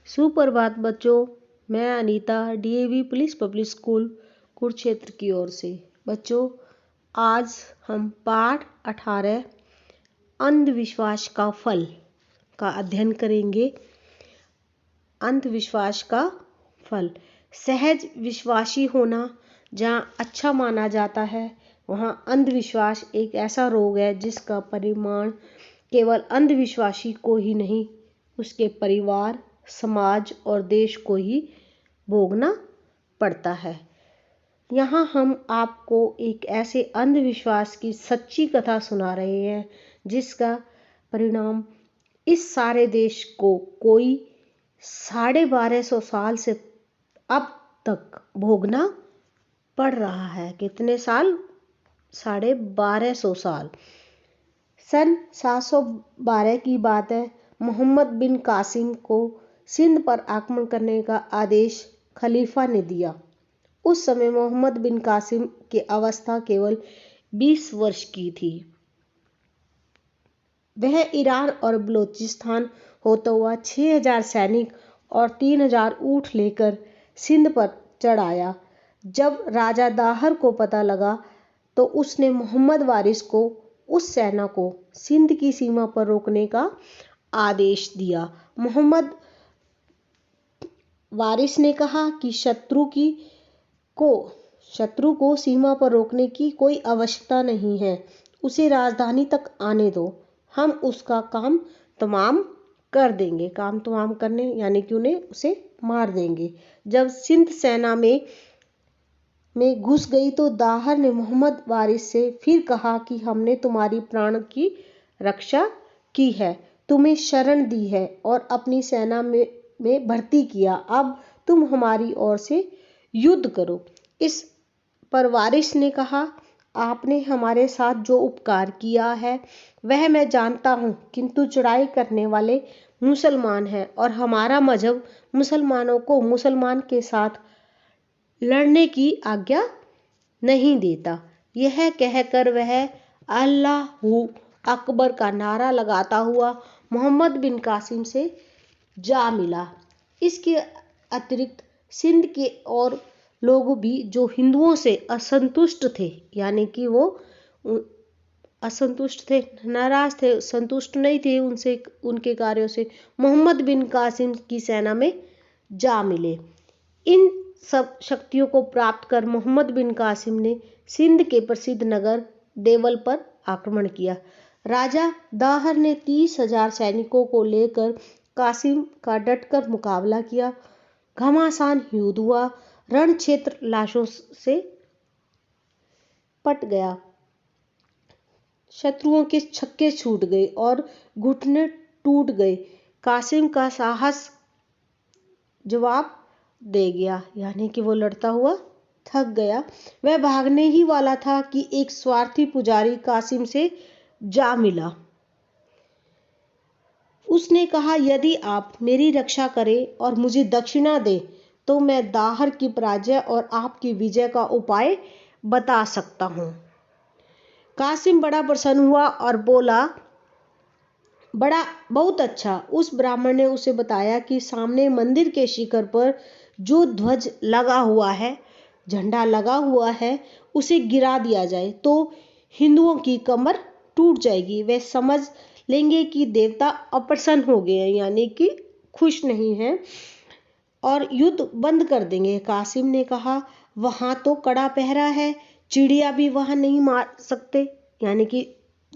सुप्रभात बच्चों, मैं Anita DAV police public school Kurukshetra की ओर से। बच्चों, आज हम पाठ 18 अंधविश्वास का फल का अध्ययन करेंगे। अंधविश्वास का फल। सहज विश्वासी होना जहाँ अच्छा माना जाता है, वहाँ अंधविश्वास एक ऐसा रोग है जिसका परिणाम केवल अंधविश्वासी को ही नहीं, उसके परिवार, समाज और देश को ही भोगना पड़ता है। यहाँ हम आपको एक ऐसे अंधविश्वास की सच्ची कथा सुना रहे हैं जिसका परिणाम इस सारे देश को कोई 1250 साल से अब तक भोगना पड़ रहा है। कितने साल? 1250 साल। सन 712 की बात है। मोहम्मद बिन कासिम को सिंध पर आक्रमण करने का आदेश खलीफा ने दिया। उस समय मोहम्मद बिन कासिम की अवस्था केवल 20 वर्ष की थी। वह ईरान और बलूचिस्तान होता हुआ 6000 सैनिक और 3000 ऊँट लेकर सिंध पर चढ़ आया। जब राजा दाहर को पता लगा तो उसने मोहम्मद वारिस को उस सेना को सिंध की सीमा पर रोकने का आदेश दिया। मोहम्मद वारिस ने कहा कि शत्रु को सीमा पर रोकने की कोई आवश्यकता नहीं है, उसे राजधानी तक आने दो, हम उसका काम तमाम कर देंगे। काम तमाम करने यानी कि उसे मार देंगे। जब सिंध सेना में घुस गई तो दाहर ने मोहम्मद वारिस से फिर कहा कि हमने तुम्हारी प्राण की रक्षा की है, तुम्हें शरण दी है और अपनी सेना में भर्ती किया। अब तुम हमारी ओर से युद्ध करो। इस पर वारिस ने कहा, आपने हमारे साथ जो उपकार किया है वह मैं जानता हूँ, किंतु चढ़ाई करने वाले मुसलमान हैं और हमारा मजहब मुसलमानों को मुसलमान के साथ लड़ने की आज्ञा नहीं देता। यह कहकर वह अल्लाहू अकबर का नारा लगाता हुआ मोहम्मद बिन कासिम से जा मिला। इसके अतिरिक्त सिंध के और लोग भी जो हिंदुओं से असंतुष्ट थे, यानी कि वो असंतुष्ट थे, नाराज थे, संतुष्ट नहीं थे उनसे, उनके कार्यों से, मोहम्मद बिन कासिम की सेना में जा मिले। इन सब शक्तियों को प्राप्त कर मोहम्मद बिन कासिम ने सिंध के प्रसिद्ध नगर देवल पर आक्रमण किया। राजा दाहर ने 30,000 सैनिकों को लेकर कासिम का डटकर मुकाबला किया। घमासान युद्ध हुआ। रण क्षेत्र लाशों से पट गया। शत्रुओं के छक्के छूट गए और घुटने टूट गए। कासिम का साहस जवाब दे गया, यानी कि वो लड़ता हुआ थक गया। वह भागने ही वाला था कि एक स्वार्थी पुजारी कासिम से जा मिला। उसने कहा, यदि आप मेरी रक्षा करें और मुझे दक्षिणा दें तो मैं दाहर की पराजय और आपकी विजय का उपाय बता सकता हूँ। कासिम बड़ा प्रसन्न हुआ और बोला, बहुत अच्छा। उस ब्राह्मण ने उसे बताया कि सामने मंदिर के शिखर पर जो ध्वज लगा हुआ है, झंडा लगा हुआ है, उसे गिरा दिया जाए तो हिंदुओं की कमर टूट जाएगी। वे समझ लेंगे कि देवता अप्रसन्न हो गए हैं, यानी कि खुश नहीं हैं, और युद्ध बंद कर देंगे। कासिम ने कहा, वहां तो कड़ा पहरा है, चिड़िया भी वहां नहीं मार सकते, यानी कि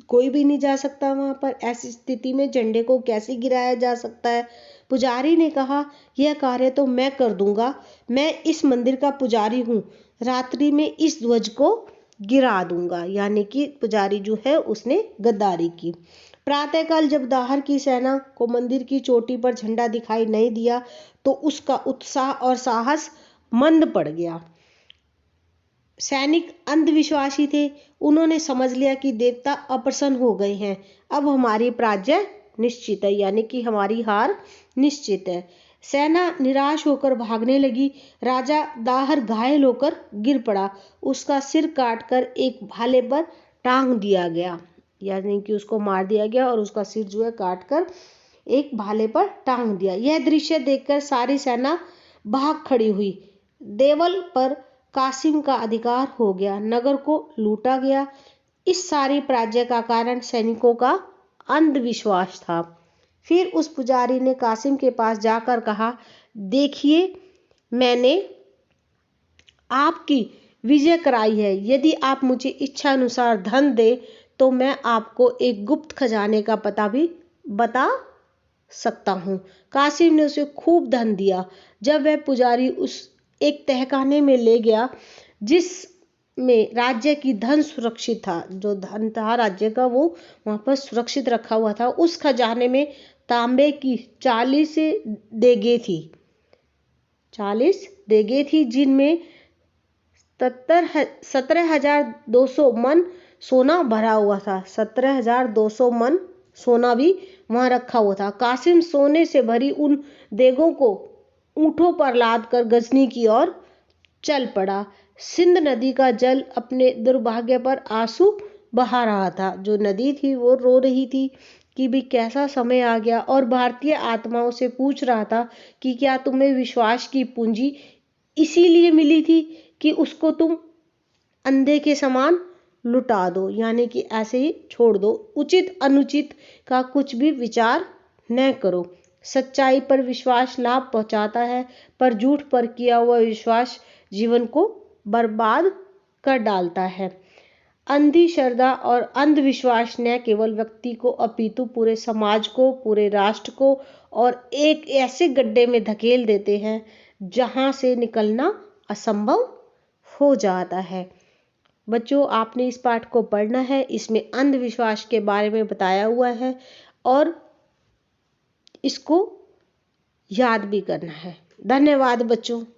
कोई भी नहीं जा सकता वहां पर। ऐसी स्थिति में झंडे को कैसे गिराया जा सकता है? पुजारी ने कहा, यह कार्य तो मैं कर दूंगा, मैं इस मंदिर का पुजारी हूँ, रात्रि में इस ध्वज को गिरा दूंगा। यानी कि पुजारी जो है उसने गद्दारी की। प्रातःकाल जब दाहर की सेना को मंदिर की चोटी पर झंडा दिखाई नहीं दिया तो उसका उत्साह और साहस मंद पड़ गया। सैनिक अंधविश्वासी थे, उन्होंने समझ लिया कि देवता अप्रसन्न हो गए हैं, अब हमारी पराजय निश्चित है, यानी कि हमारी हार निश्चित है। सेना निराश होकर भागने लगी। राजा दाहर घायल होकर गिर पड़ा। उसका सिर काटकर एक भाले पर टांग दिया गया, यानी कि उसको मार दिया गया और उसका सिर जो है काटकर एक भाले पर टांग दिया। यह दृश्य देखकर सारी सेना भाग खड़ी हुई। देवल पर कासिम का अधिकार हो गया, नगर को लूटा गया। इस सारी पराजय का कारण सैनिकों का अंधविश्वास था। फिर उस पुजारी ने कासिम के पास जाकर कहा, देखिए, मैंने आपकी विजय कराई है। यदि आप मुझे इच्छा अनुसार धन दे तो मैं आपको एक गुप्त खजाने का पता भी बता सकता हूँ। कासिम ने उसे खूब धन दिया। जब वह पुजारी उस एक तहखाने में ले गया जिसमें राज्य की धन सुरक्षित था, जो धन था राज्य का वो वहां पर सुरक्षित रखा हुआ था। उस खजाने में तांबे की 40 देगे थी 40 देगे थी, जिनमें 17,200 मन सोना भरा हुआ था। 17,200 मन सोना भी वहां रखा हुआ था। कासिम सोने से भरी उन देगों को ऊंटों पर लाद कर गजनी की ओर चल पड़ा। सिंध नदी का जल अपने दुर्भाग्य पर आंसू बहा रहा था। जो नदी थी वो रो रही थी कि भी कैसा समय आ गया, और भारतीय आत्माओं से पूछ रहा था कि क्या तुम्हें विश्वास की पूंजी इसीलिए मिली थी कि उसको तुम अंधे के समान लुटा दो, यानी कि ऐसे ही छोड़ दो। उचित अनुचित का कुछ भी विचार न करो। सच्चाई पर विश्वास लाभ पहुंचाता है, पर झूठ पर किया हुआ विश्वास जीवन को बर्बाद कर डालता है। अंधी श्रद्धा और अंधविश्वास न केवल व्यक्ति को अपितु पूरे समाज को, पूरे राष्ट्र को और एक ऐसे गड्ढे में धकेल देते हैं जहां से निकलना असंभव हो जाता है। बच्चों, आपने इस पाठ को पढ़ना है। इसमें अंधविश्वास के बारे में बताया हुआ है और इसको याद भी करना है। धन्यवाद बच्चों।